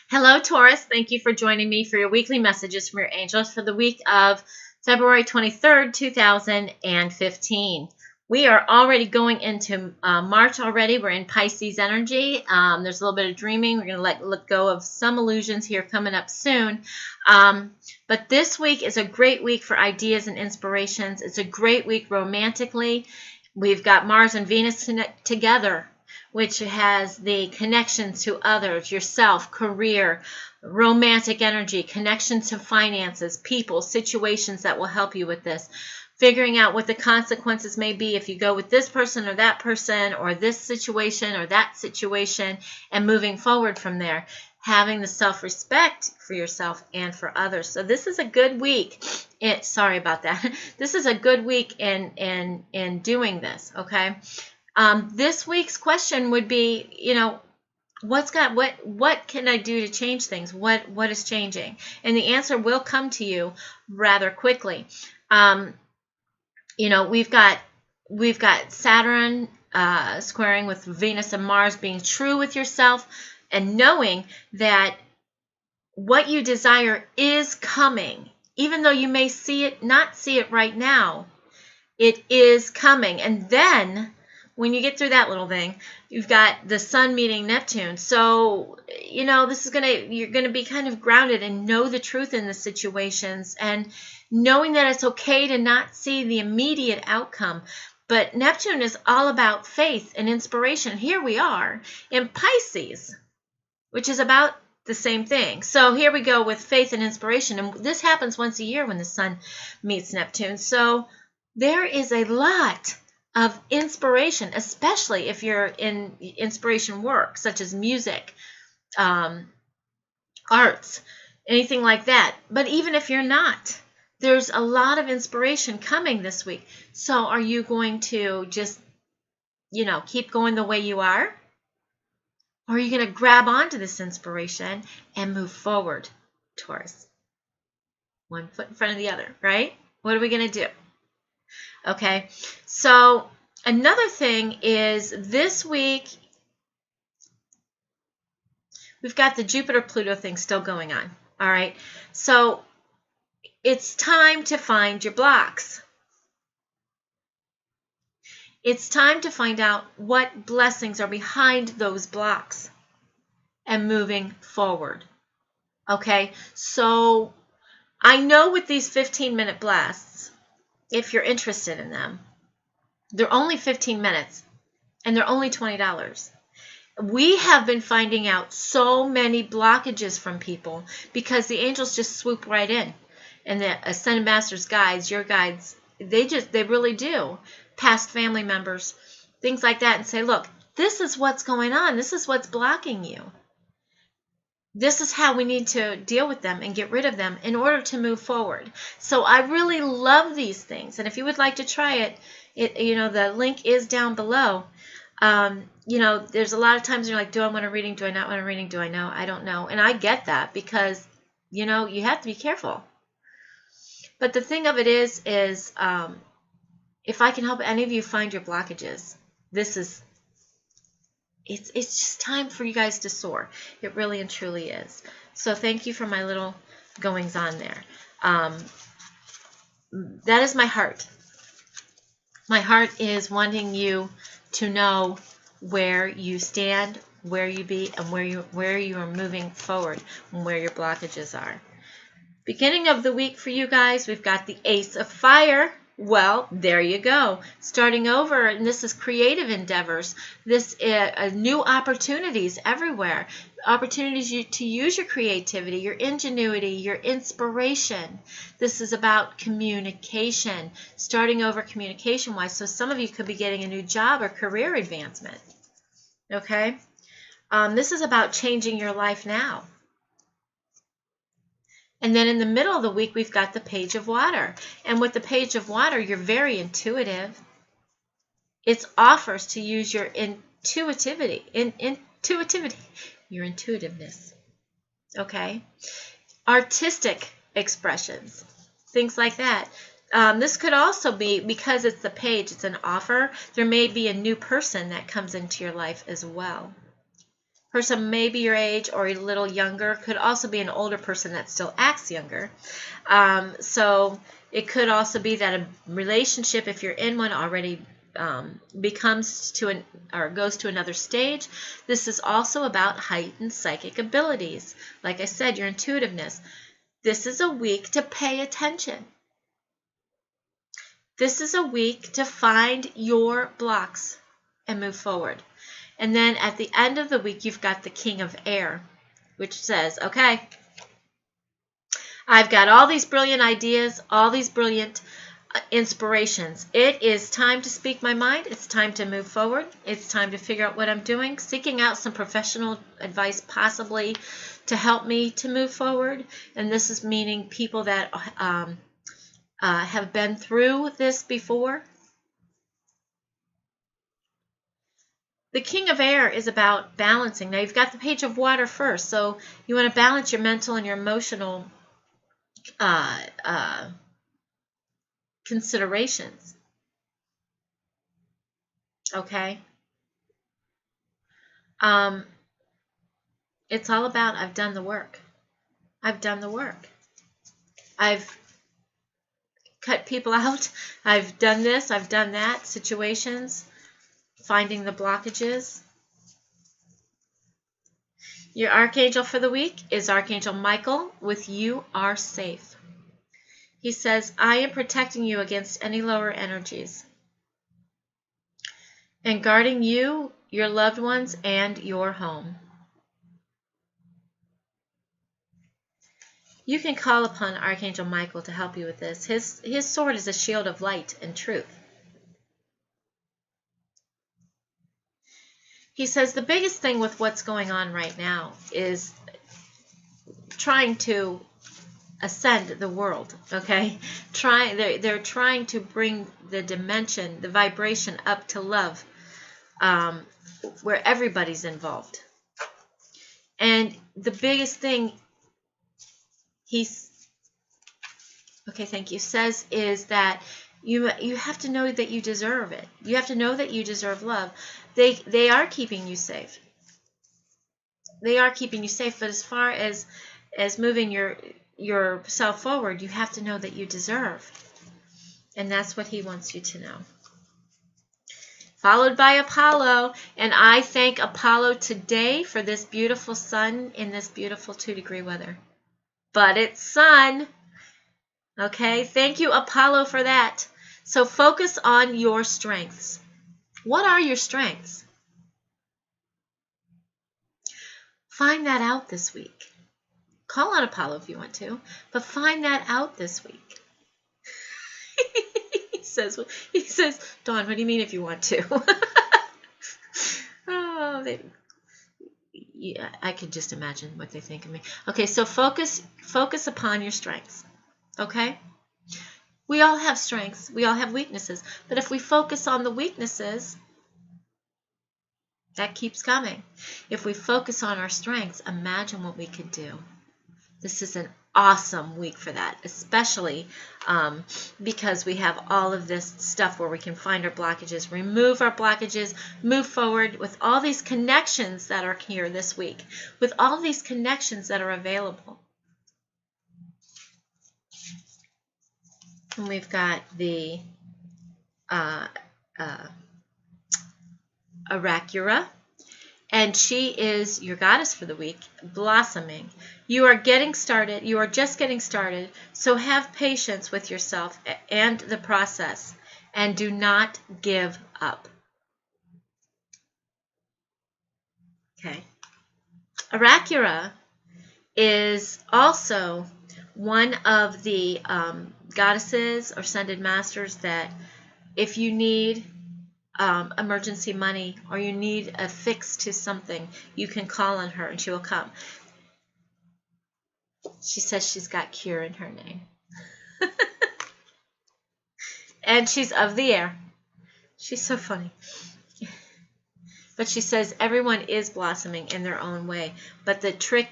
Hello, Taurus. Thank you for joining me for your weekly messages from your angels for the week of February 23rd, 2015. We are already going into March already. We're in Pisces energy. There's a little bit of dreaming. We're going to let go of some illusions here coming up soon. But this week is a great week for ideas and inspirations. It's a great week romantically. We've got Mars and Venus together, which has the connections to others, yourself, career, romantic energy, connections to finances, people, situations that will help you with this. Figuring out what the consequences may be if you go with this person or that person or this situation or that situation, and moving forward from there. Having the self-respect for yourself and for others. So this is a good week. Sorry about that. This is a good week in doing this, okay? This week's question would be, what can I do to change things? What is changing? And the answer will come to you rather quickly. We've got Saturn squaring with Venus and Mars, being true with yourself and knowing that what you desire is coming, even though you may not see it right now. It is coming. And then when you get through that little thing, you've got the Sun meeting Neptune. So, this is you're going to be kind of grounded and know the truth in the situations, and knowing that it's okay to not see the immediate outcome. But Neptune is all about faith and inspiration. Here we are in Pisces, which is about the same thing. So here we go with faith and inspiration. And this happens once a year when the Sun meets Neptune. So there is a lot of inspiration, especially if you're in inspiration work, such as music, arts, anything like that. But even if you're not, there's a lot of inspiration coming this week. So are you going to just, keep going the way you are? Or are you going to grab onto this inspiration and move forward, Taurus? One foot in front of the other, right? What are we going to do? Okay, so another thing is this week, we've got the Jupiter-Pluto thing still going on, all right? So it's time to find your blocks. It's time to find out what blessings are behind those blocks and moving forward, okay? So I know with these 15-minute blasts, if you're interested in them, they're only 15 minutes and they're only $20. We have been finding out so many blockages from people because the angels just swoop right in. And the Ascended Masters guides, your guides, they really do. Past family members, things like that, and say, look, this is what's going on. This is what's blocking you. This is how we need to deal with them and get rid of them in order to move forward. So I really love these things. And if you would like to try it, the link is down below. There's a lot of times you're like, do I want a reading? Do I not want a reading? Do I know? I don't know. And I get that because, you have to be careful. But the thing of it is if I can help any of you find your blockages, it's just time for you guys to soar. It really and truly is. So thank you for my little goings on there. That is my heart. My heart is wanting you to know where you stand, where you be, and where you are moving forward, and where your blockages are. Beginning of the week for you guys, we've got the Ace of Fire. Well, there you go. Starting over, and this is creative endeavors. This is new opportunities everywhere. Opportunities to use your creativity, your ingenuity, your inspiration. This is about communication. Starting over communication-wise. So some of you could be getting a new job or career advancement. Okay? This is about changing your life now. And then in the middle of the week, we've got the Page of Water. And with the Page of Water, you're very intuitive. It offers to use your your intuitiveness. Okay? Artistic expressions, things like that. This could also be, because it's the page, it's an offer, there may be a new person that comes into your life as well. person may be your age or a little younger. Could also be an older person that still acts younger. So it could also be that a relationship, if you're in one already, becomes to an or goes to another stage. This is also about heightened psychic abilities. Like I said, your intuitiveness. This is a week to pay attention. This is a week to find your blocks and move forward. And then at the end of the week, you've got the King of Air, which says, okay, I've got all these brilliant ideas, all these brilliant inspirations. It is time to speak my mind. It's time to move forward. It's time to figure out what I'm doing, seeking out some professional advice possibly to help me to move forward. And this is meaning people that have been through this before. The King of Air is about balancing. Now, you've got the Page of Water first, so you want to balance your mental and your emotional considerations. Okay? It's all about I've done the work. I've done the work. I've cut people out. I've done this. I've done that. Situations. Finding the blockages. Your Archangel for the week is Archangel Michael with You Are Safe. He says, I am protecting you against any lower energies and guarding you, your loved ones, and your home. You can call upon Archangel Michael to help you with this. His sword is a shield of light and truth. He says the biggest thing with what's going on right now is trying to ascend the world, okay? They're trying to bring the dimension, the vibration up to love, where everybody's involved. And the biggest thing says is that you have to know that you deserve it. You have to know that you deserve love. They are keeping you safe. They are keeping you safe, but as far as moving yourself forward, you have to know that you deserve. And that's what he wants you to know. Followed by Apollo, and I thank Apollo today for this beautiful sun in this beautiful 2-degree weather. But it's sun. Okay, thank you, Apollo, for that. So focus on your strengths. What are your strengths? Find that out this week. Call on Apollo if you want to, but find that out this week. He says, Dawn, what do you mean if you want to? Yeah, I could just imagine what they think of me. Okay, so focus upon your strengths. Okay? We all have strengths. We all have weaknesses. But if we focus on the weaknesses, that keeps coming. If we focus on our strengths, imagine what we could do. This is an awesome week for that, especially because we have all of this stuff where we can find our blockages, remove our blockages, move forward with all these connections that are here this week, with all these connections that are available. And we've got the Arachura, and she is your goddess for the week, blossoming. You are getting started. You are just getting started. So have patience with yourself and the process, and do not give up. Okay. Arachura is also one of the goddesses or ascended masters that if you need emergency money or you need a fix to something, you can call on her and she will come. She says she's got cure in her name. And she's of the air. She's so funny. But she says everyone is blossoming in their own way. But the trick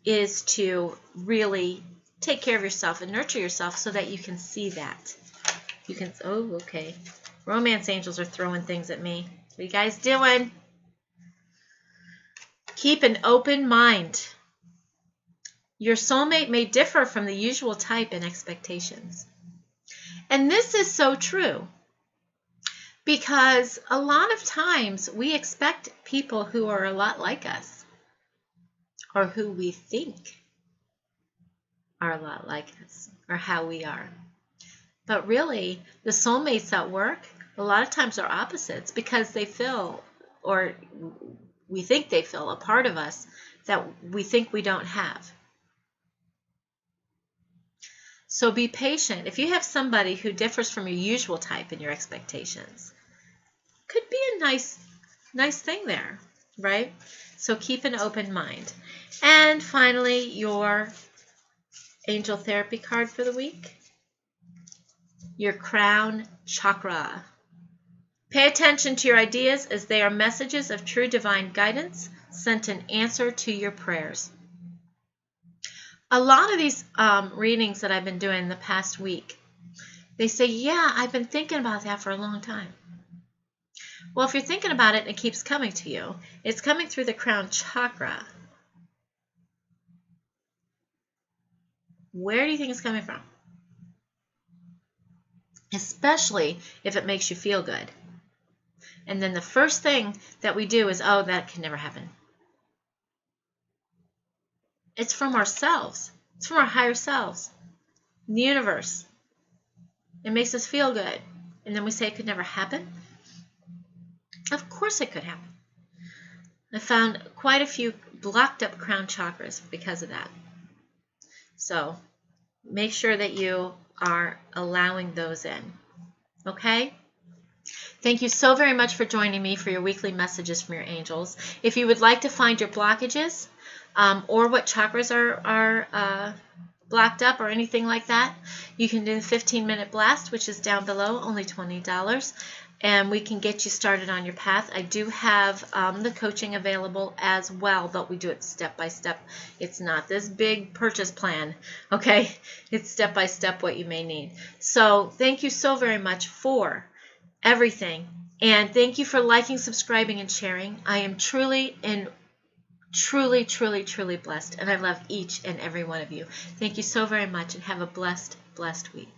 is to really take care of yourself and nurture yourself so that you can see that. You can, oh, okay. Romance angels are throwing things at me. What are you guys doing? Keep an open mind. Your soulmate may differ from the usual type and expectations. And this is so true, because a lot of times we expect people who are a lot like us, or who we think are a lot like us, or how we are. But really, the soulmates at work a lot of times are opposites, because they fill, or we think they fill, a part of us that we think we don't have. So be patient. If you have somebody who differs from your usual type in your expectations, could be a nice thing there, right? So keep an open mind. And finally, your angel therapy card for the week, your crown chakra. Pay attention to your ideas, as they are messages of true divine guidance sent in answer to your prayers. A lot of these readings that I've been doing the past week, they say, yeah, I've been thinking about that for a long time. Well, if you're thinking about it and it keeps coming to you, it's coming through the crown chakra. Where do you think it's coming from? Especially if it makes you feel good. And then the first thing that we do is, oh, that can never happen. It's from ourselves. It's from our higher selves, the universe. It makes us feel good. And then we say it could never happen. Of course it could happen. I found quite a few blocked up crown chakras because of that. So make sure that you are allowing those in. Okay? Thank you so very much for joining me for your weekly messages from your angels. If you would like to find your blockages, or what chakras are blocked up or anything like that, you can do the 15-minute blast, which is down below, only $20. And we can get you started on your path. I do have the coaching available as well, but we do it step by step. It's not this big purchase plan, okay? It's step by step what you may need. So thank you so very much for everything. And thank you for liking, subscribing, and sharing. I am truly blessed, and I love each and every one of you. Thank you so very much, and have a blessed week.